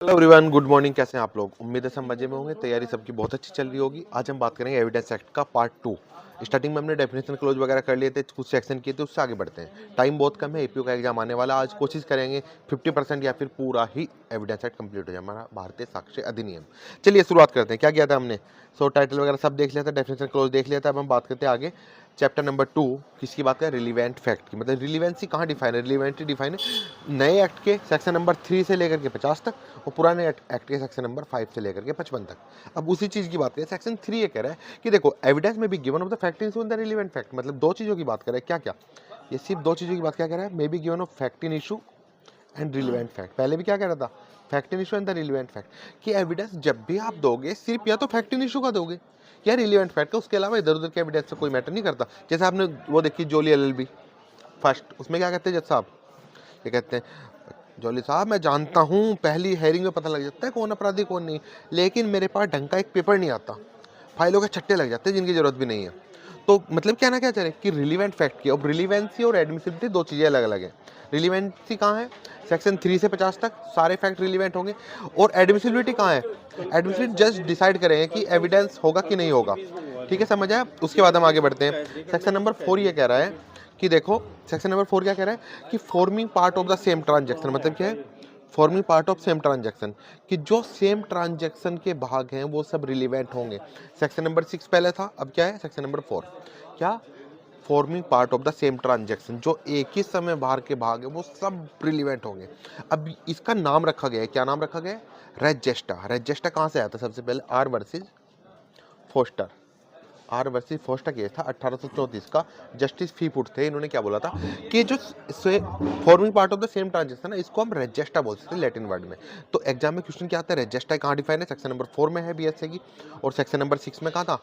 Hello everyone, good morning. कैसे हैं आप लोग? उम्मीद है सब मजे में होंगे। तैयारी सबकी बहुत अच्छी चल रही होगी। आज हम बात करेंगे एविडेंस एक्ट का पार्ट 2। स्टार्टिंग में हमने डेफिनेशन क्लोज वगैरह कर लिए थे, कुछ सेक्शन किए थे, उससे आगे बढ़ते हैं। टाइम बहुत कम है, एपीओ का एग्जाम आने वाला। आज कोशिश करेंगे 50% या फिर पूरा ही एविडेंस एक्ट कंप्लीट हो जाए, हमारा भारतीय साक्ष्य अधिनियम। चलिए शुरुआत करते हैं। क्या किया था हमने? टाइटल वगैरह सब देख लिया था, डेफिनेशन क्लोज देख लिया था। अब हम बात करते हैं आगे चैप्टर नंबर 2। किसकी बात करें? रिलीवेंट फैक्ट की। मतलब रिलीवेंसी कहाँ डिफाइन है? रिलीवेंटी डिफाइन है नए एक्ट के सेक्शन नंबर 3 से लेकर के 50 तक, और पुराने एक्ट के सेक्शन नंबर 5 से लेकर के 55 तक। अब उसी चीज की बात करें, सेक्शन 3 ये कह रहा है कि देखो, एविडेंस में भी given of the fact in the relevant fact. मतलब दो चीजों की बात कर रहा है। क्या क्या? ये सिर्फ दो चीजों की बात क्या कर रहा है? May be given of fact in issue and relevant fact. पहले भी क्या कह रहा था? Fact in issue and the relevant fact. कि एविडेंस जब भी आप दोगे, सिर्फ या तो फैक्ट इन इशू का दोगे या रिलीवेंट फैक्ट का, उसके अलावा इधर उधर के एविडेंस से कोई मैटर नहीं करता। जैसे आपने वो देखी जोली एलएलबी फर्स्ट, उसमें क्या कहते हैं जज साहब? ये कहते हैं, जॉली साहब मैं जानता हूँ पहली हेयरिंग में पता लग जाता है कौन अपराधी कौन नहीं, लेकिन मेरे पास ढंग का एक पेपर नहीं आता, फाइलों के छट्टे लग जाते हैं जिनकी जरूरत भी नहीं है। तो मतलब क्या ना क्या चले कि रिलीवेंट फैक्ट की। अब रिलीवेंसी और एडमिसिबिलिटी दो चीज़ें अलग अलग हैं। रिलीवेंसी कहाँ है? सेक्शन 3 से 50 तक सारे फैक्ट रिलीवेंट होंगे। और एडमिसिबिलिटी कहाँ है? एडमिसिबिलिटी जस्ट डिसाइड करेंगे कि एविडेंस होगा कि नहीं होगा। ठीक है, समझ आया? उसके बाद हम आगे बढ़ते हैं। सेक्शन नंबर 4 ये कह रहा है कि देखो, सेक्शन नंबर 4 क्या कह रहा है कि forming part of the same transaction. मतलब क्या है? Forming part of same transaction, कि जो सेम ट्रांजेक्शन के भाग हैं वो सब रिलीवेंट होंगे। सेक्शन नंबर 6 पहले था, अब क्या है? Section number 4। क्या? Forming part of the same transaction, जो एक ही समय बाहर के भाग है वो सब रिलीवेंट होंगे। अब इसका नाम रखा गया है, क्या नाम रखा गया है? रेजेस्टा। रेजेस्टा कहाँ से आता है? सबसे पहले R versus Foster. R versus Foster case था 1834 का। जस्टिस फीफुट थे, इन्होंने क्या बोला था कि जो forming part of the same transaction है, इसको हम रेजेस्टा बोल सकते हैं लैटिन वर्ड में। तो एग्जाम में क्वेश्चन क्या आता है? रेजेस्टा कहाँ डिफाइन है? सेक्शन नंबर 4 में है बीएसए की, और सेक्शन नंबर 6 में कहाँ था?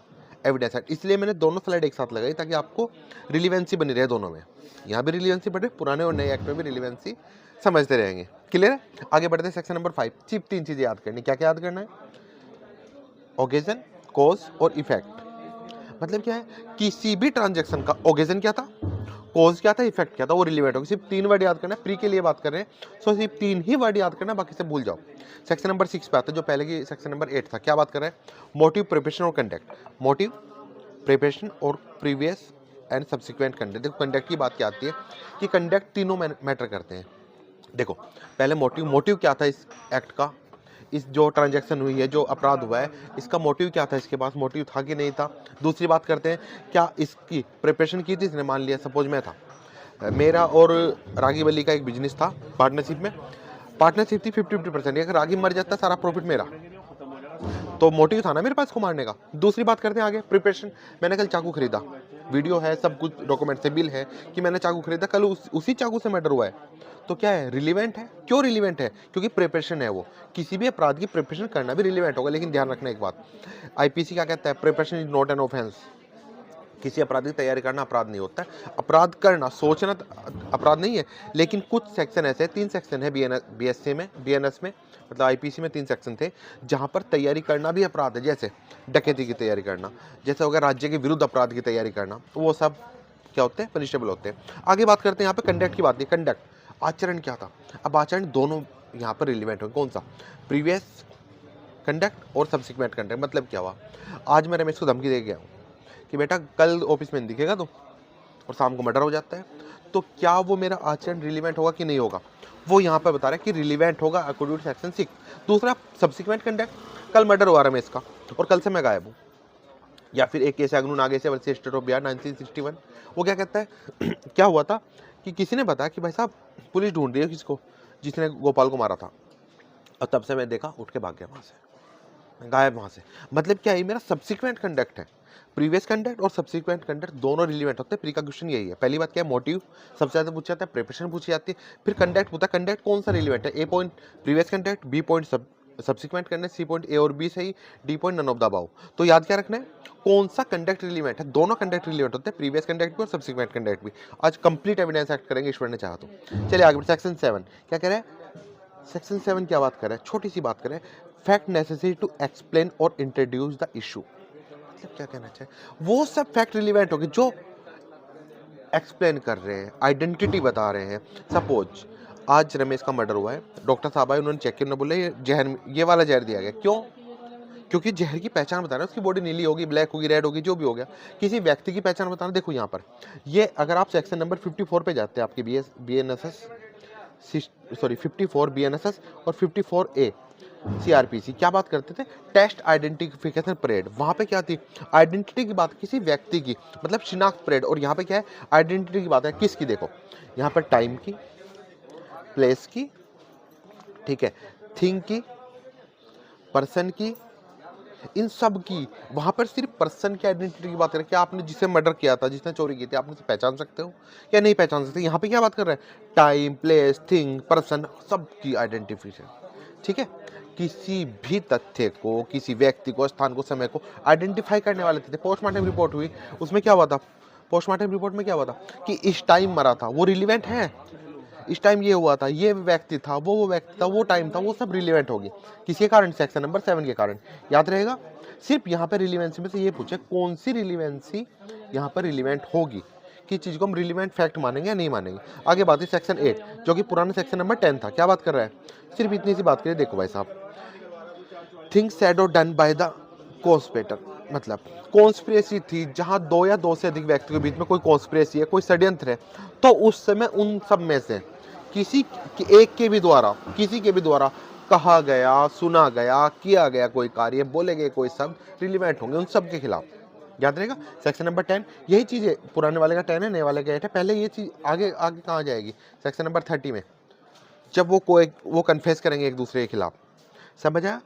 Evidence act. इसलिए मैंने दोनों स्लाइड एक साथ लगाई ताकि आपको रिलीवेंसी बनी रहे दोनों में। यहाँ भी रिलीवेंसी बढ़े, पुराने और नए एक्ट में भी रिलीवेंसी समझते रहेंगे। क्लियर है? आगे बढ़ते हैं सेक्शन नंबर 5। सिर्फ 3 चीजें याद करनी। क्या क्या याद करना है? ओकेजन, कॉज और इफेक्ट। मतलब क्या है? किसी भी ट्रांजेक्शन का ओकेजन क्या था, कॉज क्या था, इफेक्ट क्या था, वो रिलेवेंट होगा। सिर्फ 3 वर्ड याद करना है। प्री के लिए बात कर रहे हैं, सो सिर्फ 3 ही वर्ड याद करना, बाकी से भूल जाओ। सेक्शन नंबर 6 पे आता है, जो पहले की सेक्शन नंबर 8 था। क्या बात कर रहे हैं? मोटिव, प्रिपरेशन और कंडक्ट। मोटिव, प्रिपरेशन और प्रीवियस एंड सब्सिक्वेंट कंडक्ट। देखो, कंडक्ट की बात क्या आती है कि कंडक्ट तीनों मैटर करते हैं। देखो, पहले मोटिव। मोटिव क्या था इस एक्ट का? इस जो ट्रांजैक्शन हुई है, जो अपराध हुआ है, इसका मोटिव क्या था? इसके पास मोटिव था कि नहीं था? दूसरी बात करते हैं, क्या इसकी प्रिपरेशन की थी इसने? मान लिया सपोज मैं था, मेरा और रागी वली का एक बिजनेस था पार्टनरशिप में। पार्टनरशिप थी 50-50%। अगर रागी मर जाता सारा प्रॉफिट मेरा, तो मोटिव था ना मेरे पास इसको मारने का। दूसरी बात करते हैं आगे, प्रिपरेशन। मैंने कल चाकू खरीदा, वीडियो है, सब कुछ डॉक्यूमेंट से बिल है कि मैंने चाकू खरीदा, कल उसी चाकू से मर्डर हुआ है। तो क्या है? रिलीवेंट है। क्यों रिलीवेंट है? क्योंकि प्रिपरेशन है वो। किसी भी अपराध की प्रिपरेशन करना भी रिलीवेंट होगा। लेकिन ध्यान रखना एक बात, आईपीसी क्या कहता है? Preparation is not an offence. किसी अपराध की तैयारी करना अपराध नहीं होता है। अपराध करना, सोचना अपराध नहीं है। लेकिन कुछ सेक्शन ऐसे, 3 सेक्शन है बीएससी में, बीएनएस में, मतलब आईपीसी में 3 सेक्शन थे जहां पर तैयारी करना भी अपराध है। जैसे डकैती की तैयारी करना, जैसे होगा राज्य के विरुद्ध अपराध की तैयारी करना, वो सब क्या होते हैं? पनिशेबल होते हैं। आगे बात करते हैं यहाँ पे कंडक्ट की बात की। कंडक्ट, आचरण क्या था? अब आचरण दोनों यहाँ पर रिलीवेंट हो। कौन सा? प्रीवियस कंडक्ट और सब्सिक्वेंट कंडक्ट। मतलब क्या हुआ? आज मैं रमेश को धमकी दे गया हूँ कि बेटा कल ऑफिस में नहीं दिखेगा तो, और शाम को मर्डर हो जाता है, तो क्या वो मेरा आचरण रिलीवेंट होगा कि नहीं होगा? वो यहाँ पर बता रहा है कि रिलीवेंट होगा अकॉर्डिंग टू सेक्शन 6। दूसरा, सब्सिक्वेंट कंडक्ट। कल मर्डर हुआ रमेश का और कल से मैं गायब हूँ। या फिर एक case Agnu Nagesh versus state of Bihar 1961। वो क्या कहता है? क्या हुआ था कि किसी ने बताया कि भाई साहब पुलिस ढूंढ रही है किसको, जिसने गोपाल को मारा था, और तब से मैं देखा उठ के भाग गया वहां से, गायब वहां से। मतलब क्या है? मेरा सब्सिक्वेंट कंडक्ट है। प्रीवियस कंडक्ट और सब्सिक्वेंट कंडक्ट दोनों रिलीवेंट होते हैं। प्री का क्वेश्चन यही है। पहली बात क्या है? मोटिव सबसे ज्यादा पूछा जाता है, प्रिपरेशन पूछी जाती है, फिर कंडक्ट होता है। कंडक्ट कौन सा रिलीवेंट है? A point previous conduct, B point subsequent conduct, C point A और बी सही, D point none of the above. तो याद क्या रखना है? कौन सा कंडक्ट रिलीवेंट है? दोनों कंडक्ट रिलीवेंट होते हैं, प्रीवियस कंडक्ट भी और सब्सिक्वेंट कंडक्ट भी। आज कंप्लीट एविडेंस एक्ट करेंगे ईश्वर ने चाहा तो। चलिए आगे सेक्शन 7 क्या कह रहा है? सेक्शन 7 क्या बात कर रहा है? छोटी सी बात कर रहा है, फैक्ट नेसेसरी टू एक्सप्लेन और इंट्रोड्यूस द इशू। मतलब क्या कहना चाहिए? वो सब फैक्ट रिलीवेंट होंगे जो एक्सप्लेन कर रहे हैं, आइडेंटिटी बता रहे हैं। सपोज आज रमेश का मर्डर हुआ है, डॉक्टर साहब आए, उन्होंने चेक किया, उन्होंने बोला ये जहर, ये वाला जहर दिया गया। क्यों? क्योंकि जहर की पहचान बताना, उसकी बॉडी नीली होगी, ब्लैक होगी, रेड होगी, जो भी हो गया, किसी व्यक्ति की पहचान बताना। देखो यहाँ पर ये अगर आप सेक्शन नंबर 54 पे जाते हैं आपके BNSS, सॉरी 54 BNSS और 54 A CRPC क्या बात करते थे? Test identification parade. वहां पे क्या थी? आइडेंटिटी की बात, किसी व्यक्ति की, मतलब शिनाख्त परेड। और यहाँ पे क्या है? आइडेंटिटी की बात है। किसकी? देखो यहाँ पर टाइम की, प्लेस की, ठीक है, थिंग की, पर्सन की, इन सब की। वहां पर सिर्फ पर्सन की आइडेंटिटी की बात करें। क्या आपने जिसे मर्डर किया था, जिसने चोरी की थी, आप उसे पहचान सकते हो या नहीं पहचान सकते? यहाँ पे क्या बात कर रहे हैं? टाइम, प्लेस, थिंग, पर्सन, सबकी आइडेंटिफिकेशन, ठीक है। किसी भी तथ्य को, किसी व्यक्ति को, स्थान को, समय को आइडेंटिफाई करने वाले थे। पोस्टमार्टम रिपोर्ट हुई, उसमें क्या हुआ था? पोस्टमार्टम रिपोर्ट में क्या हुआ था कि इस टाइम मरा था, वो रिलीवेंट है। इस टाइम ये हुआ था, ये व्यक्ति था, वो व्यक्ति था, वो टाइम था, वो सब रिलीवेंट होगी। किसके कारण? सेक्शन नंबर 7 के कारण। याद रहेगा। सिर्फ यहाँ पे रिलीवेंसी में से ये पूछे कौन सी रिलीवेंसी यहाँ पर रिलीवेंट होगी, किस चीज को हम रिलीवेंट फैक्ट मानेंगे या नहीं मानेंगे। आगे बात है सेक्शन 8, जो कि पुराने सेक्शन नंबर 10 था। क्या बात कर रहा है? सिर्फ इतनी सी बात करिए। देखो भाई साहब, थिंग्स सेड और डन बाय द कॉन्स्पिरेटर, मतलब कॉन्स्पिरेसी थी जहां दो या दो से अधिक व्यक्तियों के बीच में कोई कॉन्स्पिरेसी है, कोई षड्यंत्र है, तो उस समय उन सब में से किसी एक के भी द्वारा, किसी के भी द्वारा कहा गया, सुना गया, किया गया कोई कार्य, बोले गए कोई शब्द रिलीवेंट होंगे उन सब के खिलाफ। याद रहेगा। सेक्शन नंबर 10 यही चीज है। पुराने वाले का 10 है, नए वाले का 8 है। पहले ये चीज आगे आगे कहाँ जाएगी? सेक्शन नंबर 30 में, जब वो कन्फेस करेंगे एक दूसरे के खिलाफ। समझ आया?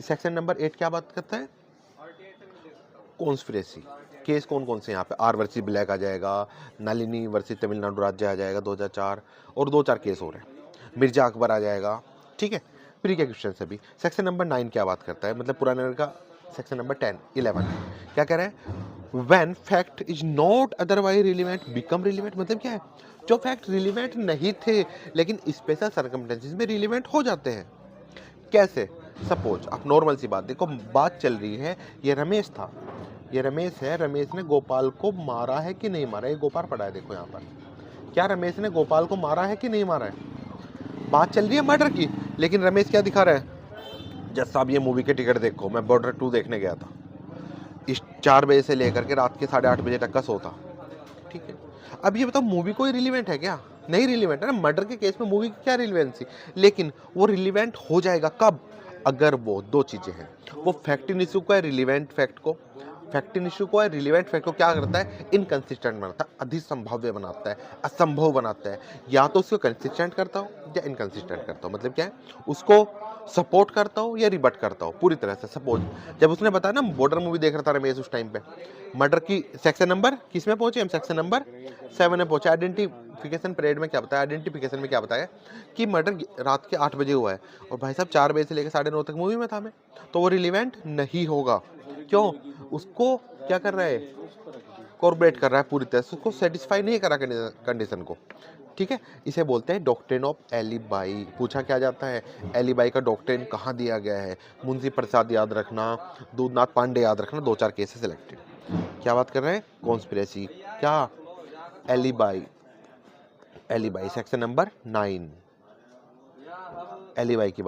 सेक्शन नंबर 8 क्या बात करता है? कॉन्स्पिरेसी केस कौन कौन से यहाँ पे? आर वर्सेस ब्लैक आ जाएगा, नलिनी वर्सेस तमिलनाडु राज्य आ जाएगा 2004, और 2-4 केस हो रहे हैं। मिर्जा अकबर आ जाएगा, ठीक है। प्री के क्वेश्चन से भी। सेक्शन नंबर 9 क्या बात करता है? मतलब पुराने का सेक्शन नंबर 11 क्या कह रहे हैं? When fact is not otherwise relevant become relevant. मतलब क्या है? जो फैक्ट रिलीवेंट नहीं थे लेकिन स्पेशल सर्कमस्टेंसेस में रिलीवेंट हो जाते हैं। कैसे? सपोज आप नॉर्मल सी बात देखो, बात चल रही है, ये रमेश था, ये रमेश है, रमेश ने गोपाल को मारा है कि नहीं मारा? ये गोपाल पड़ा है, देखो यहाँ पर। क्या रमेश ने गोपाल को मारा है कि नहीं मारा है? बात चल रही है मर्डर की, लेकिन रमेश क्या दिखा रहा है? जज साहब ये मूवी के टिकट देखो, मैं बॉर्डर 2 देखने गया था, इस 4 बजे से लेकर के रात के 8:30 बजे तक का शो था, ठीक है। अब ये बताओ, मूवी कोई रिलीवेंट है क्या? नहीं रिलीवेंट है ना। मर्डर के केस में मूवी की क्या रिलीवेंसी? लेकिन वो रिलीवेंट हो जाएगा कब? अगर वो दो चीजें हैं, वो फैक्ट इन इशू को है, रिलीवेंट फैक्ट को, फैक्ट इन इशू को है, रिलीवेंट फैक्ट को क्या करता है? इनकंसिस्टेंट बनाता है, अधिसंभाव्य बनाता है, असंभव बनाता है। या तो उसको कंसिस्टेंट करता हो या इनकंसिस्टेंट करता हो। मतलब क्या है? उसको सपोर्ट करता हो या रिबट करता हो पूरी तरह से। सपोज जब उसने बताया ना, बॉर्डर मूवी देख रहा था रमेश उस टाइम पे, मर्डर की सेक्शन नंबर किस में पहुंचे हम? सेक्शन नंबर 7 में पहुंचे। आइडेंटिफिकेशन परेड में क्या बताया? आइडेंटिफिकेशन में क्या बताया कि मर्डर रात के 8 बजे हुआ है, और भाई साहब 4 बजे से लेकर 9:30 तक मूवी में था मैं, तो वो रिलीवेंट नहीं होगा। क्यों? उसको क्या कर रहा है? कॉर्पोरेट कर रहा है पूरी तरह से, उसको सेटिस्फाई नहीं करा कंडीशन को, ठीक है। इसे बोलते हैं डॉक्ट्रिन ऑफ एलिबाई। पूछा क्या जाता है? एलिबाई का डॉक्ट्रिन कहाँ दिया गया है? मुंशी प्रसाद याद रखना, दूधनाथ पांडे याद रखना, 2-4 केसेस सिलेक्टेड। क्या बात कर रहे हैं? कॉन्स्पिरेसी, क्या? Alibi, alibi section number 9 alibi की